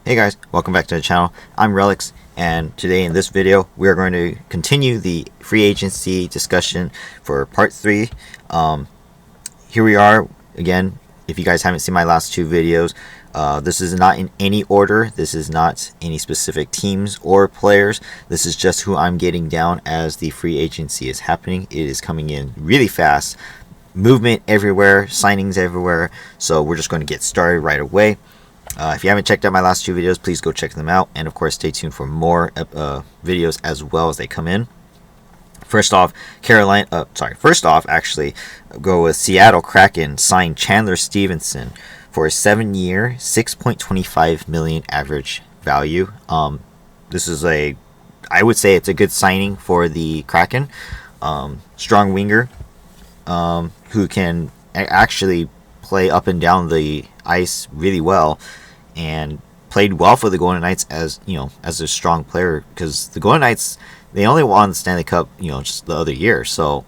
Hey guys, welcome back to the channel. I'm Relix, and today in this video we are going to continue the free agency discussion for part 3. Here we are again. If you guys haven't seen my last two videos, this is not in any order. This is not any specific teams or players. This is just who I'm getting down as the free agency is happening. It is coming in really fast. Movement everywhere, signings everywhere. So we're just going to get started right away. If you haven't checked out my last two videos, please go check them out. And of course, stay tuned for more videos as well as they come in. First off, actually, go with Seattle Kraken signed Chandler Stevenson for a 7-year, $6.25 million average value. This is I would say it's a good signing for the Kraken. Strong winger, who can actually play up and down the ice really well, and played well for the Golden Knights as a strong player, because the Golden Knights, they only won the Stanley Cup just the other year, so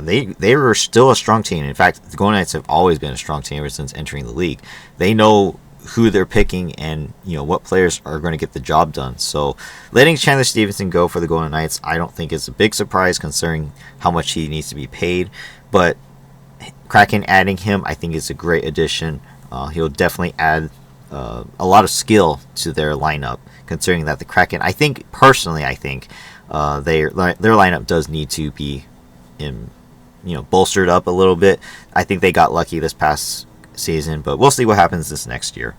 they were still a strong team. In fact, the Golden Knights have always been a strong team ever since entering the league. They know who they're picking and what players are going to get the job done. So letting Chandler Stevenson go for the Golden Knights, I don't think is a big surprise considering how much he needs to be paid, but Kraken adding him, I think, is a great addition. He'll definitely add a lot of skill to their lineup, considering that the Kraken, I think their lineup does need to be bolstered up a little bit. I think they got lucky this past season, but we'll see what happens this next year.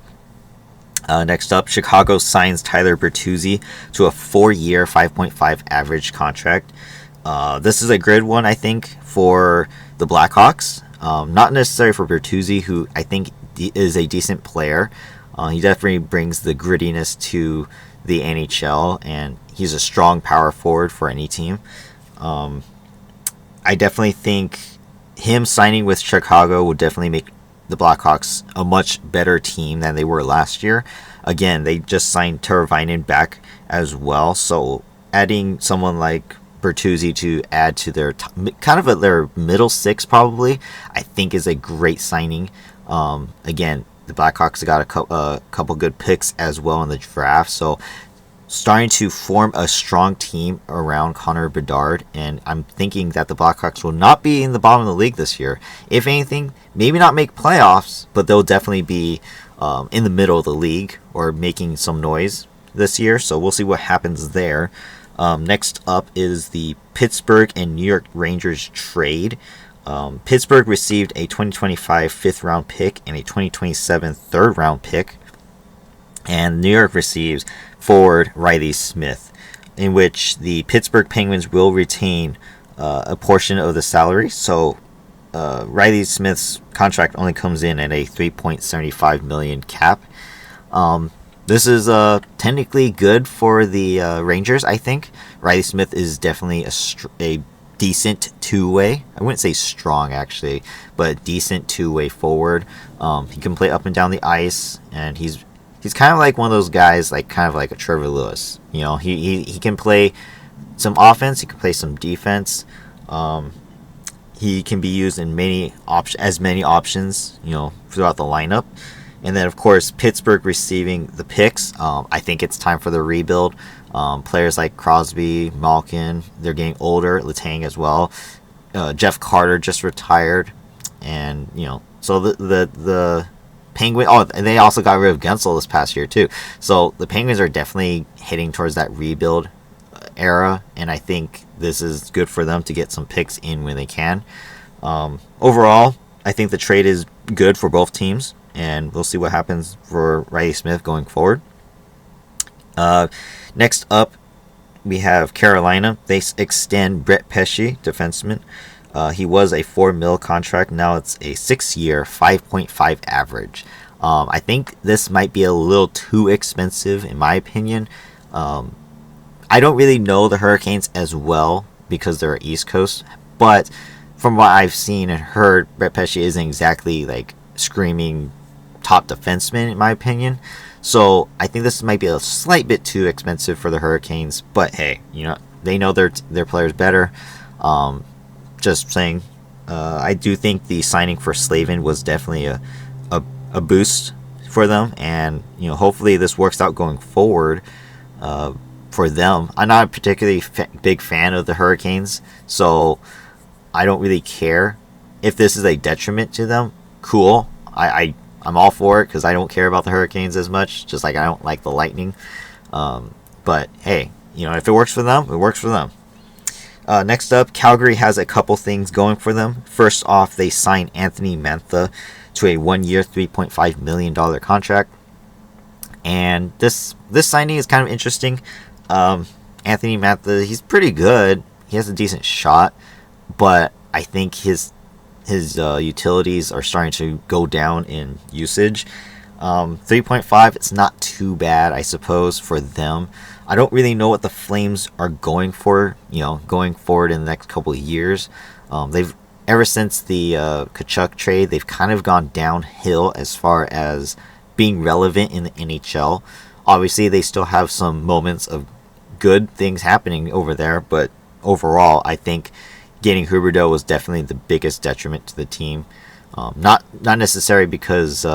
Next up, Chicago signs Tyler Bertuzzi to a 4-year, $5.5 average contract. This is a good one, I think, for the Blackhawks. Not necessarily for Bertuzzi, who I think is a decent player. He definitely brings the grittiness to the NHL, and he's a strong power forward for any team. I definitely think him signing with Chicago would definitely make the Blackhawks a much better team than they were last year. Again, they just signed Teravainen back as well, so adding someone like Bertuzzi to add to their their middle six, probably, I think is a great signing. Again, the Blackhawks got a couple good picks as well in the draft, so starting to form a strong team around Connor Bedard, and I'm thinking that the Blackhawks will not be in the bottom of the league this year. If anything, maybe not make playoffs, but they'll definitely be in the middle of the league or making some noise this year, so we'll see what happens there. Next up is the Pittsburgh and New York Rangers trade. Pittsburgh received a 2025 5th-round pick and a 2027 3rd-round pick. And New York receives forward Riley Smith, in which the Pittsburgh Penguins will retain a portion of the salary. So Riley Smith's contract only comes in at a $3.75 million cap. This is technically good for the Rangers, I think. Riley Smith is definitely a decent two-way. I wouldn't say strong, actually, but decent two-way forward. He can play up and down the ice, and he's kind of like one of those guys, kind of like a Trevor Lewis. He can play some offense, he can play some defense. He can be used in many options, throughout the lineup. And then, of course, Pittsburgh receiving the picks. I think it's time for the rebuild. Players like Crosby, Malkin, they're getting older. Letang as well. Jeff Carter just retired, and so the Penguins. Oh, and they also got rid of Gensel this past year too. So the Penguins are definitely heading towards that rebuild era, and I think this is good for them to get some picks in when they can. Overall, I think the trade is good for both teams, and we'll see what happens for Riley Smith going forward. Next up, we have Carolina. They extend Brett Pesce, defenseman. He was a $4 million contract. Now it's a 6-year, $5.5 average. I think this might be a little too expensive, in my opinion. I don't really know the Hurricanes as well because they're East Coast, but from what I've seen and heard, Brett Pesce isn't exactly screaming top defenseman, in my opinion. So I think this might be a slight bit too expensive for the Hurricanes, but hey, they know their players better. Just saying, I do think the signing for Slavin was definitely a boost for them, and hopefully this works out going forward for them. I'm not a particularly big fan of the Hurricanes, so I don't really care if this is a detriment to them. Cool, I'm all for it because I don't care about the Hurricanes as much, just like I don't like the Lightning. But hey, if it works for them, it works for them. Next up, Calgary has a couple things going for them. First off, they signed Anthony Mantha to a 1-year, $3.5 million contract. And this signing is kind of interesting. Anthony Mantha, he's pretty good. He has a decent shot, but I think his utilities are starting to go down in usage. 3.5, it's not too bad, I suppose, for them. I don't really know what the Flames are going for, going forward in the next couple of years. They've ever since the Tkachuk trade, they've kind of gone downhill as far as being relevant in the NHL. Obviously, they still have some moments of good things happening over there, but overall, I think getting Huberdeau was definitely the biggest detriment to the team. Not necessarily because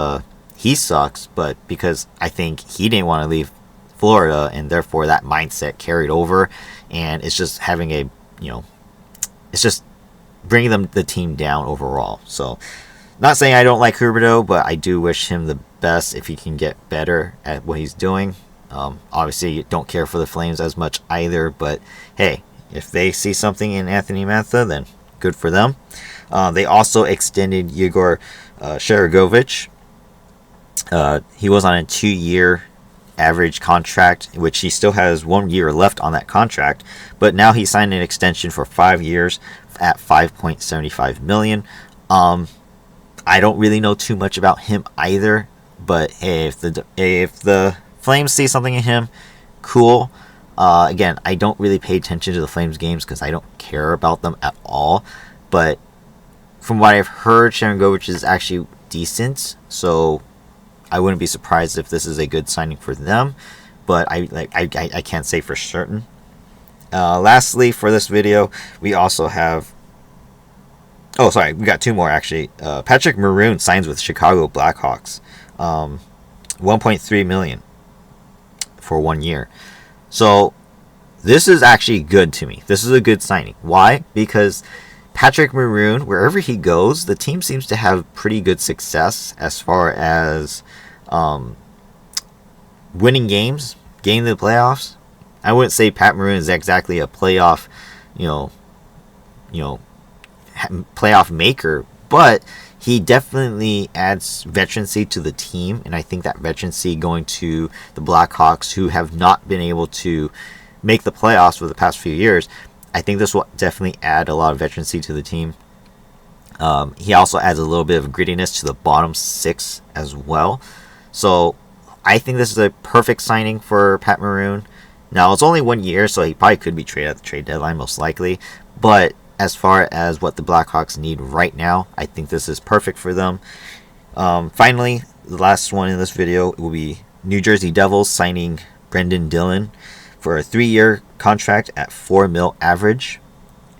he sucks, but because I think he didn't want to leave Florida, and therefore that mindset carried over, and it's just having it's just bringing the team down overall. So, not saying I don't like Huberdeau, but I do wish him the best if he can get better at what he's doing. Obviously, don't care for the Flames as much either, but hey, if they see something in Anthony Mantha, then good for them. They also extended Yegor Sharangovich. He was on a 2-year average contract, which he still has 1 year left on that contract, but now he signed an extension for 5 years at $5.75 million. I don't really know too much about him either, but hey, if the Flames see something in him, cool. Again, I don't really pay attention to the Flames games because I don't care about them at all, but from what I've heard, Sharangovich is actually decent, so I wouldn't be surprised if this is a good signing for them, but I can't say for certain. Lastly, for this video, we also have... Oh, sorry, we got 2 more actually. Patrick Maroon signs with Chicago Blackhawks, $1.3 million for 1 year. So this is actually good to me. This is a good signing. Why? Because Patrick Maroon, wherever he goes, the team seems to have pretty good success as far as winning games, getting to the playoffs. I wouldn't say Pat Maroon is exactly a playoff, playoff maker, but he definitely adds veterancy to the team, and I think that veterancy going to the Blackhawks, who have not been able to make the playoffs for the past few years, I think this will definitely add a lot of veterancy to the team. He also adds a little bit of grittiness to the bottom 6 as well. So I think this is a perfect signing for Pat Maroon. Now, it's only 1 year, so he probably could be traded at the trade deadline, most likely. But as far as what the Blackhawks need right now, I think this is perfect for them. Finally, the last one in this video will be New Jersey Devils signing Brendan Dillon for a 3-year contract at $4 million average.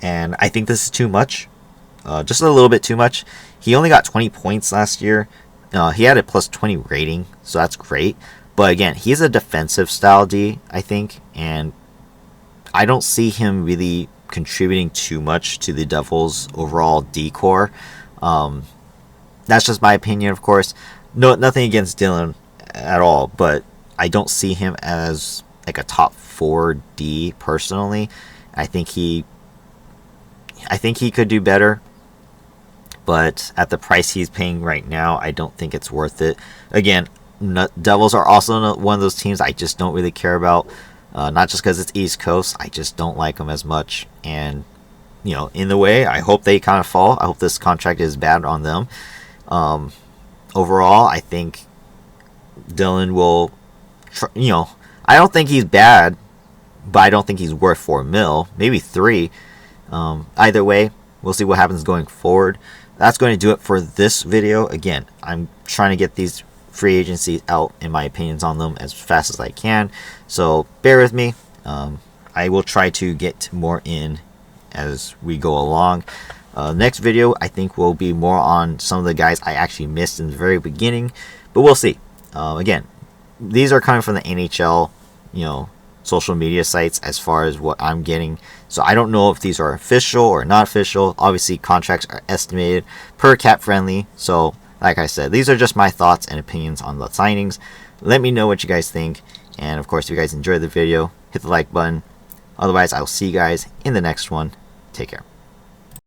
And I think this is too much. Just a little bit too much. He only got 20 points last year. He had a plus 20 rating, so that's great. But again, he's a defensive style D, I think. And I don't see him really contributing too much to the Devils' overall D-core. That's just my opinion, of course. No, nothing against Dylan at all, but I don't see him as like a top 4 D personally. I think he could do better, but at the price he's paying right now, I don't think it's worth it. Again, Devils are also one of those teams I just don't really care about. Not just because it's East Coast, I just don't like them as much. And, in the way, I hope they kind of fall. I hope this contract is bad on them. Overall, I think Dylan will, I don't think he's bad, but I don't think he's worth $4 million, maybe $3 million. Either way, we'll see what happens going forward. That's going to do it for this video. Again, I'm trying to get these free agencies out and my opinions on them as fast as I can, so bear with me. I will try to get more in as we go along. Next video I think will be more on some of the guys I actually missed in the very beginning, but we'll see. Again, these are coming from the NHL, social media sites as far as what I'm getting. So I don't know if these are official or not official. Obviously, contracts are estimated per cap friendly. So like I said, these are just my thoughts and opinions on the signings. Let me know what you guys think. And of course, if you guys enjoyed the video, hit the like button. Otherwise, I'll see you guys in the next one. Take care.